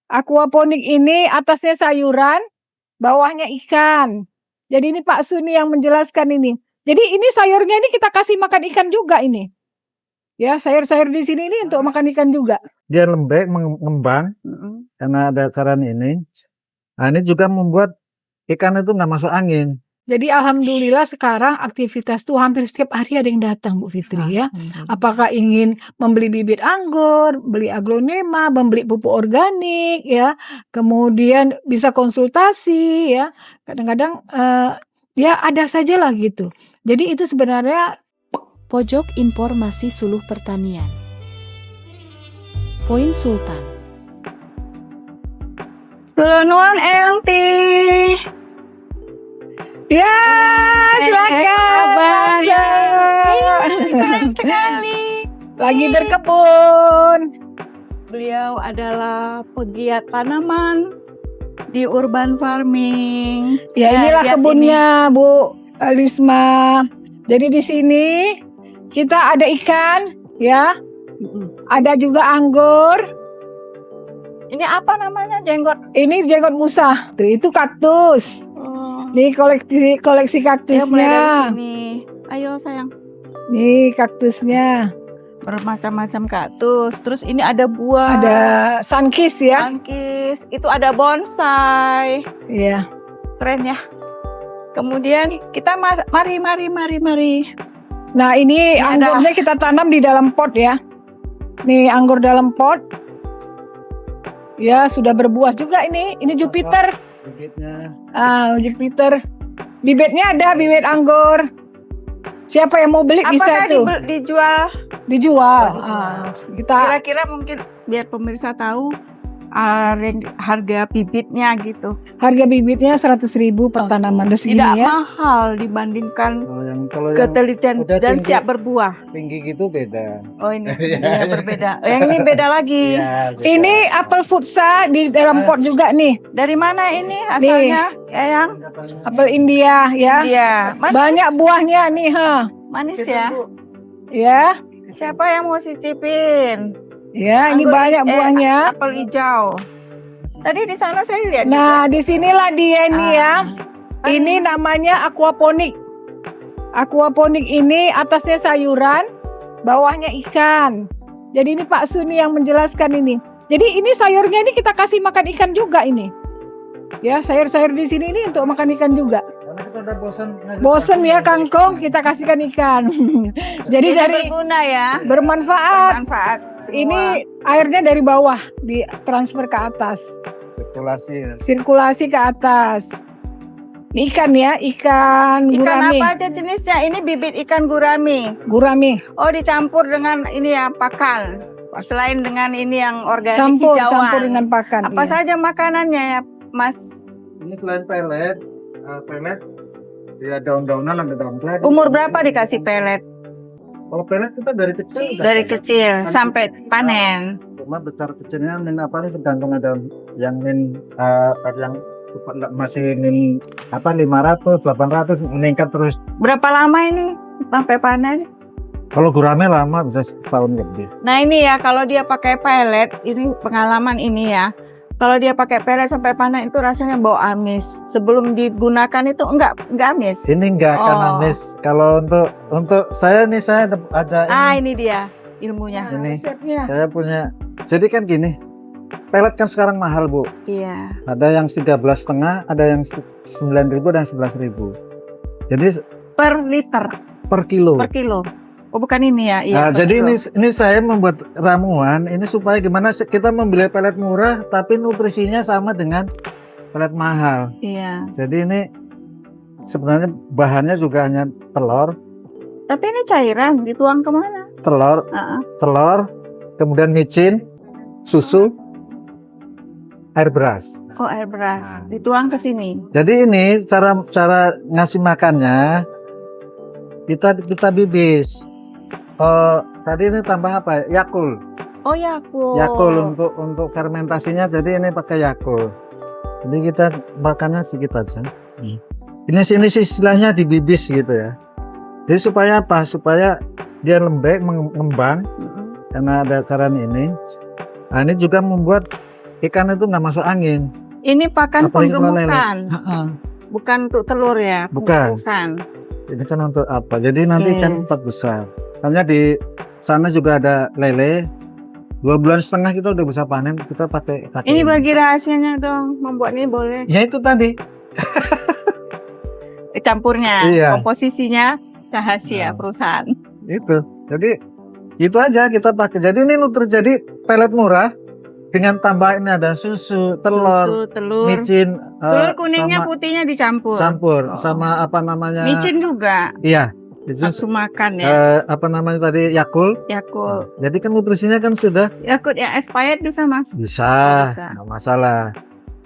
Aquaponik ini atasnya sayuran, bawahnya ikan. Jadi ini Pak Suni yang menjelaskan ini. Jadi ini sayurnya ini kita kasih makan ikan juga ini. Ya, sayur-sayur di sini ini untuk makan ikan juga. Dia lembek, mengembang, karena ada cairan ini. Nah, ini juga membuat ikan itu nggak masuk angin. Jadi alhamdulillah sekarang aktivitas tuh hampir setiap hari ada yang datang Bu Fitri ya. Apakah ingin membeli bibit anggur, beli aglonema, membeli pupuk organik ya. Kemudian bisa konsultasi ya. Kadang-kadang ya ada saja lah gitu. Jadi itu sebenarnya Pojok Informasi Suluh Pertanian. Poin Sultan. Nuan LT. ya silakan Keren sekali. lagi berkebun. Beliau adalah pegiat tanaman di urban farming. Ya inilah lihat kebunnya Bu Lisma. Jadi di sini kita ada ikan ya. Ada juga anggur. Ini apa namanya, jenggot? Ini jenggot Musa. Tuh, itu kaktus. Nih koleksi Ayo mulai dari kaktusnya. sini. Ayo sayang. Nih kaktusnya. Bermacam-macam kaktus. Terus ini ada buah. Ada sunkist ya. Tangkis. Itu ada bonsai. Iya. Keren ya. Kemudian kita mari. Nah ini Ini anggurnya kita tanam di dalam pot ya. Nih anggur dalam pot. Ya sudah berbuah juga ini. Ini Jupiter. Bibitnya. Jupiter. Bibitnya ada, bibit anggur. Siapa yang mau beli bisa Apakah tuh dijual? dijual. Oh, Kita Kira-kira mungkin biar pemirsa tahu harga bibitnya gitu. harga bibitnya 100.000 per tanaman. Terus Tidak gini ya. mahal dibandingkan Kalau yang ketelitian udah dan tinggi- siap berbuah. tinggi gitu beda. Oh ini berbeda. Yang ini beda lagi. Iya, beda. Ini apel futsa di dalam pot juga nih. Dari mana ini asalnya? Yang Apel India ya. Iya. Banyak buahnya nih ha. Manis ya. Ya. Siapa yang mau cicipin? Ya, ini Anggur banyak buahnya. Apel hijau. Tadi di sana saya lihat. Nah, disinilah dia nih ya. Ah. Ini namanya aquaponik. Aquaponik ini atasnya sayuran, bawahnya ikan. Jadi ini Pak Suni yang menjelaskan ini. Jadi ini sayurnya ini kita kasih makan ikan juga ini. Ya, sayur-sayur di sini ini untuk makan ikan juga. Karena kita udah Bosen ya kangkung, kita kasihkan ikan. Jadi dari berguna ya. bermanfaat. Bermanfaat. Ini airnya dari bawah ditransfer ke atas. spekulasi. Sirkulasi ke atas. Ini ikan ya, ikan Ikan gurami. apa aja jenisnya? Ini bibit ikan gurami. Gurami. Oh, dicampur dengan ini ya, pakan. Selain dengan ini yang organik Campur hijauan. dengan pakan. Apa iya. saja makanannya ya, Mas? Ini selain pelet, dia daun-daunan, ada daun pelet. Umur berapa dikasih pelet? Kalau pelet kita dari kecil. udah Dari pelet. kecil sampai panen. Cuma besar kecilnya min apa nih tergantung ada yang min yang masih min apa 500, 800 meningkat terus. Berapa lama ini sampai panen? Kalau gurame lama bisa setahun lebih. Nah ini ya, kalau dia pakai pelet, ini pengalaman ini ya. Kalau dia pakai pelet sampai panen itu rasanya bau amis. Sebelum digunakan itu enggak amis. Ini enggak akan Oh. amis. Kalau untuk saya nih saya ada Ini dia ilmunya. ini Resepnya. saya punya. Jadi kan gini, pelet kan sekarang mahal Bu. Iya. Ada yang 13,5, ada yang 9.000 dan 11.000. Jadi Per liter, per kilo. per kilo. Oh bukan ini ya? Iya. Nah, per jadi kilo. ini saya membuat ramuan ini supaya gimana kita membeli pelet murah tapi nutrisinya sama dengan pelet mahal. Iya. Jadi ini sebenarnya bahannya juga hanya telur, Tapi ini cairan dituang kemana? telur, kemudian micin, susu, air beras. Oh air beras, Nah. dituang ke sini. Jadi ini cara ngasih makannya kita bibis. Tadi ini tambah apa? Yakul. Oh Yakult. Yakul untuk fermentasinya, jadi ini pakai Yakul. Jadi kita makannya sedikit aja. Ini istilahnya dibibis gitu ya. Jadi supaya apa? Supaya dia lembek, mengembang karena ada cairan ini. Nah, ini juga membuat ikan itu nggak masuk angin. Ini pakan Apalagi kalau lele. penggemukan, Ha-ha. bukan untuk telur ya. Bukan. Bukan. Ini kan untuk apa? Jadi nanti Oke. ikan cepat besar. Hanya di sana juga ada lele. 2,5 bulan kita udah bisa panen. Kita pakai kaki. Ini bagi rahasianya dong, membuat ini boleh. Ya itu tadi. Campurnya, Iya. komposisinya rahasia Nah. perusahaan. Itu. Jadi itu aja kita pakai. Jadi ini jadi pelet murah dengan tambah ini ada susu, telur, Susu, telur. micin, Telur kuningnya sama putihnya dicampur. campur Oh. sama apa namanya? Micin juga. Iya. Micin, Langsung makan ya. apa namanya tadi Yakult. Yakult. Jadi kan nutrisinya kan sudah Yakult yang expired bisa mas. bisa, Bisa. nggak masalah.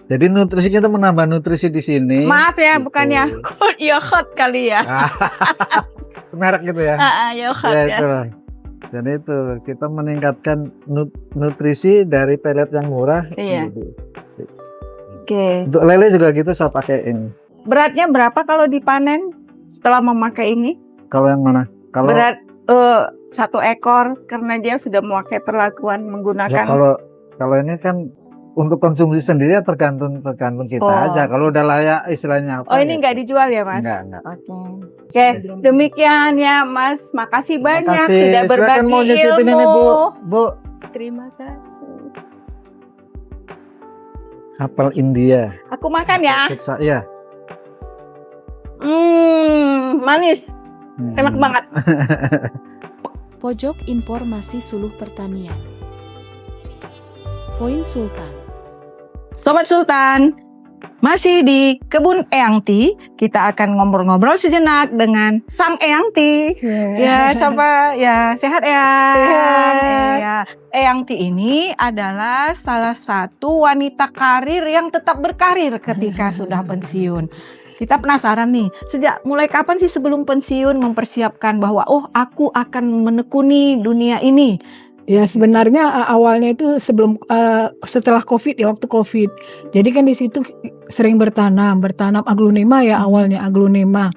Jadi nutrisi kita menambah nutrisi di sini. Maaf ya, Gitu. bukan Yakult, Yakult kali ya. Merek gitu ya. Yakult Ya ya. itu. Dan itu kita meningkatkan nutrisi dari pelet yang murah. Iya. Gitu. Oke. Untuk lele juga gitu saya pakai ini. Beratnya berapa kalau dipanen setelah memakai ini? Kalau yang mana? Kalau Berat 1 ekor karena dia sudah memakai perlakuan ya, menggunakan. kalau ini kan untuk konsumsi sendiri ya tergantung kita Oh. aja. Kalau udah layak istilahnya apa? Oh ini gitu. nggak dijual ya mas? Enggak. Oke, demikian ya mas. Makasih banyak Makasih. sudah Silakan berbagi mau nyicipin ilmu. ini Bu. Terima kasih. Apel India. Aku makan ya. Pizza, iya. Manis. Enak banget. Pojok informasi suluh pertanian. Poin Sultan. Sobat Sultan, masih di Kebun Eyangti, kita akan ngobrol-ngobrol sejenak dengan Sang Eyangti. Ya, sampai ya sehat ya. Sehat. Ya, Eyangti ini adalah salah satu wanita karir yang tetap berkarir ketika sudah pensiun. Kita penasaran nih, sejak mulai kapan sih sebelum pensiun mempersiapkan bahwa aku akan menekuni dunia ini? Ya sebenarnya awalnya itu setelah COVID ya, waktu COVID. Jadi kan di situ sering bertanam aglonema ya, awalnya aglonema.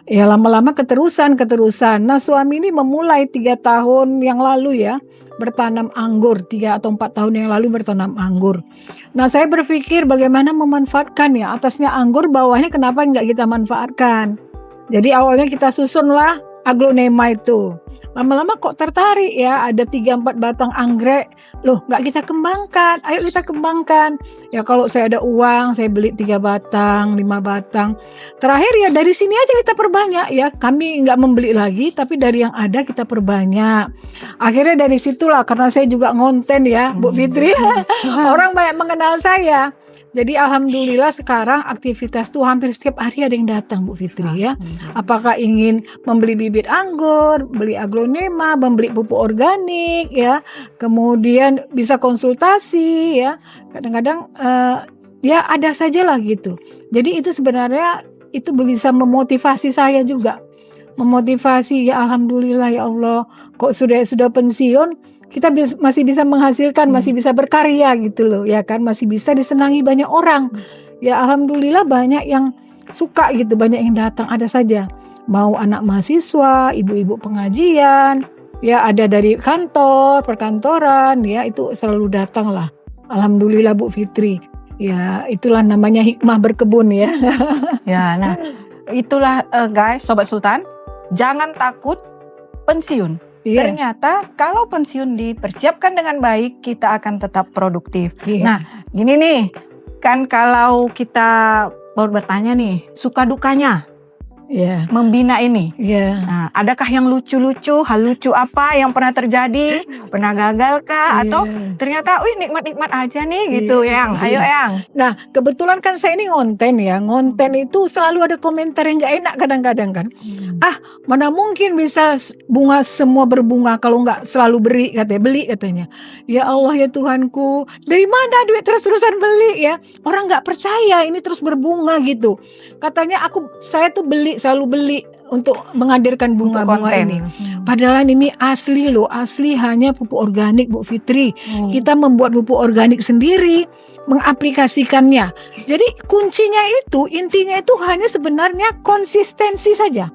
Ya lama-lama keterusan. Nah suami ini memulai 3 tahun yang lalu ya bertanam anggur, 3 atau 4 tahun yang lalu bertanam anggur. Nah saya berpikir bagaimana memanfaatkan ya, atasnya anggur, bawahnya kenapa nggak kita manfaatkan. Jadi awalnya kita susunlah aglonema itu. Lama-lama kok tertarik ya, ada 3-4 batang anggrek. Loh nggak kita kembangkan, ayo kita kembangkan. Ya kalau saya ada uang, saya beli 3 batang, 5 batang. Terakhir ya dari sini aja kita perbanyak ya. Kami nggak membeli lagi, tapi dari yang ada kita perbanyak. Akhirnya dari situlah, karena saya juga ngonten ya Bu Fitri. Orang banyak mengenal saya. Jadi alhamdulillah sekarang aktivitas tuh hampir setiap hari ada yang datang Bu Fitri ya. Apakah ingin membeli bibit anggur, beli aglonema, membeli pupuk organik ya. Kemudian bisa konsultasi ya. Kadang-kadang ya ada saja lah gitu. Jadi itu sebenarnya itu bisa memotivasi saya juga. Memotivasi ya alhamdulillah ya Allah. Kok sudah pensiun kita masih bisa menghasilkan, masih bisa berkarya gitu loh ya kan, masih bisa disenangi banyak orang. Ya alhamdulillah banyak yang suka gitu, banyak yang datang, ada saja. Mau anak mahasiswa, ibu-ibu pengajian, ya ada dari kantor, perkantoran, ya itu selalu datang lah. Alhamdulillah Bu Fitri. Ya itulah namanya hikmah berkebun ya. Ya, nah itulah guys, Sobat Sultan, jangan takut pensiun. Iya. Ternyata kalau pensiun dipersiapkan dengan baik, kita akan tetap produktif. Iya. Nah, gini nih, kan kalau kita baru bertanya nih, suka dukanya Iya. membina ini. Iya. Nah, adakah yang lucu-lucu, hal lucu apa yang pernah terjadi? Pernah gagal kah? Atau ternyata, nikmat-nikmat aja nih gitu, Iya. Yang. Ayo, Yang. Nah kebetulan kan saya ini ngonten ya, ngonten itu selalu ada komentar yang nggak enak kadang-kadang kan. Mana mungkin bisa bunga semua berbunga kalau nggak selalu beli katanya. Ya Allah ya Tuhanku, dari mana duit terus-terusan beli ya? Orang nggak percaya ini terus berbunga gitu. Katanya saya tuh selalu beli untuk menghadirkan bunga-bunga ini. Padahal ini asli loh, asli hanya pupuk organik Bu Fitri. Kita membuat pupuk organik sendiri, mengaplikasikannya. Jadi kuncinya itu, intinya itu hanya sebenarnya konsistensi saja.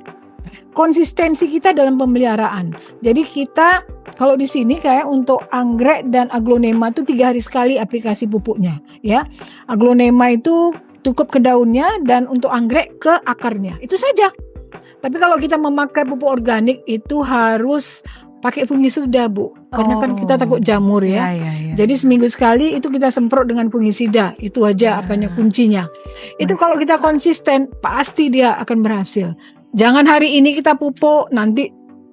Konsistensi kita dalam pemeliharaan. Jadi kita Kalau di sini kayak untuk anggrek dan aglonema itu 3 hari sekali aplikasi pupuknya, ya. Aglonema itu cukup ke daunnya dan untuk anggrek ke akarnya. Itu saja. Tapi kalau kita memakai pupuk organik itu harus pakai fungisida, Bu. Karena kan kita takut jamur ya. Jadi seminggu sekali itu kita semprot dengan fungisida. Itu aja kuncinya. Itu kalau kita konsisten pasti dia akan berhasil. Jangan hari ini kita pupuk, nanti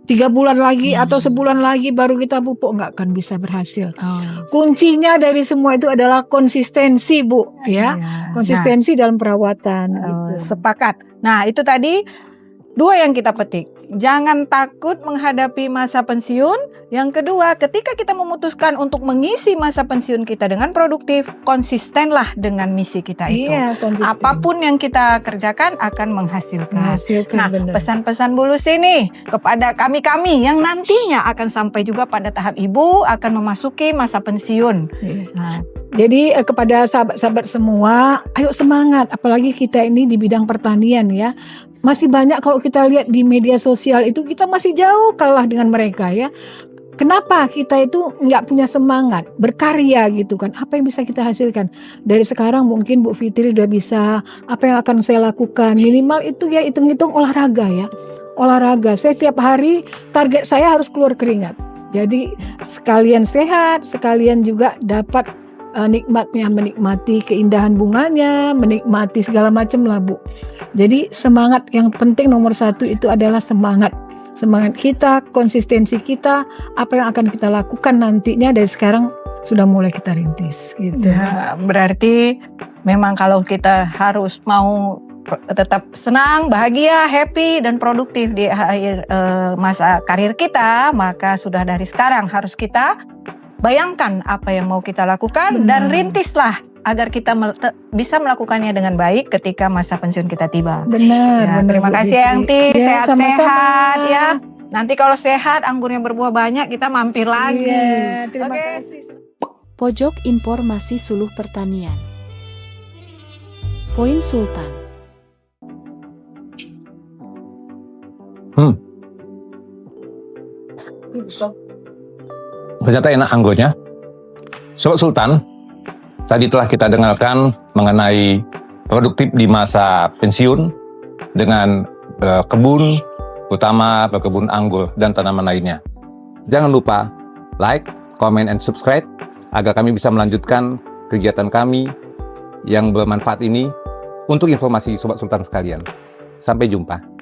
3 bulan lagi atau sebulan lagi baru kita pupuk, nggak akan bisa berhasil. Kuncinya dari semua itu adalah konsistensi, Bu, ya. Konsistensi dalam perawatan. Gitu. Sepakat. Nah, itu tadi 2 yang kita petik. Jangan takut menghadapi masa pensiun. Yang kedua, ketika kita memutuskan untuk mengisi masa pensiun kita dengan produktif, konsistenlah dengan misi kita itu. Iya, konsisten. Apapun yang kita kerjakan akan menghasilkan. Nah, benar. pesan-pesan Bu Lucy nih kepada kami-kami yang nantinya akan sampai juga pada tahap ibu akan memasuki masa pensiun. Nah, jadi kepada sahabat-sahabat semua, ayo semangat. Apalagi kita ini di bidang pertanian ya. Masih banyak kalau kita lihat di media sosial itu kita masih jauh kalah dengan mereka ya. Kenapa kita itu nggak punya semangat berkarya gitu kan? Apa yang bisa kita hasilkan? Dari sekarang mungkin Bu Fitri udah bisa, apa yang akan saya lakukan? Minimal itu ya hitung-hitung olahraga ya. Olahraga, saya tiap hari target saya harus keluar keringat. Jadi sekalian sehat, sekalian juga dapat nikmatnya, menikmati keindahan bunganya, menikmati segala macam lah Bu. Jadi semangat yang penting nomor 1 itu adalah semangat kita, konsistensi kita, apa yang akan kita lakukan nantinya dari sekarang sudah mulai kita rintis gitu. Ya, berarti memang kalau kita harus mau tetap senang, bahagia, happy dan produktif di akhir masa karir kita, maka sudah dari sekarang harus kita bayangkan apa yang mau kita lakukan dan rintislah agar kita bisa melakukannya dengan baik ketika masa pensiun kita tiba. Benar. Terima kasih Yang Ti, ya, sehat-sehat ya. Nanti kalau sehat, anggurnya berbuah banyak, kita mampir lagi. Iya, terima kasih. Pojok informasi suluh pertanian. Poin Sultan. Ternyata enak anggurnya. Sobat Sultan, tadi telah kita dengarkan mengenai produktif di masa pensiun dengan kebun, utama kebun anggur dan tanaman lainnya. Jangan lupa like, comment, and subscribe agar kami bisa melanjutkan kegiatan kami yang bermanfaat ini untuk informasi Sobat Sultan sekalian. Sampai jumpa.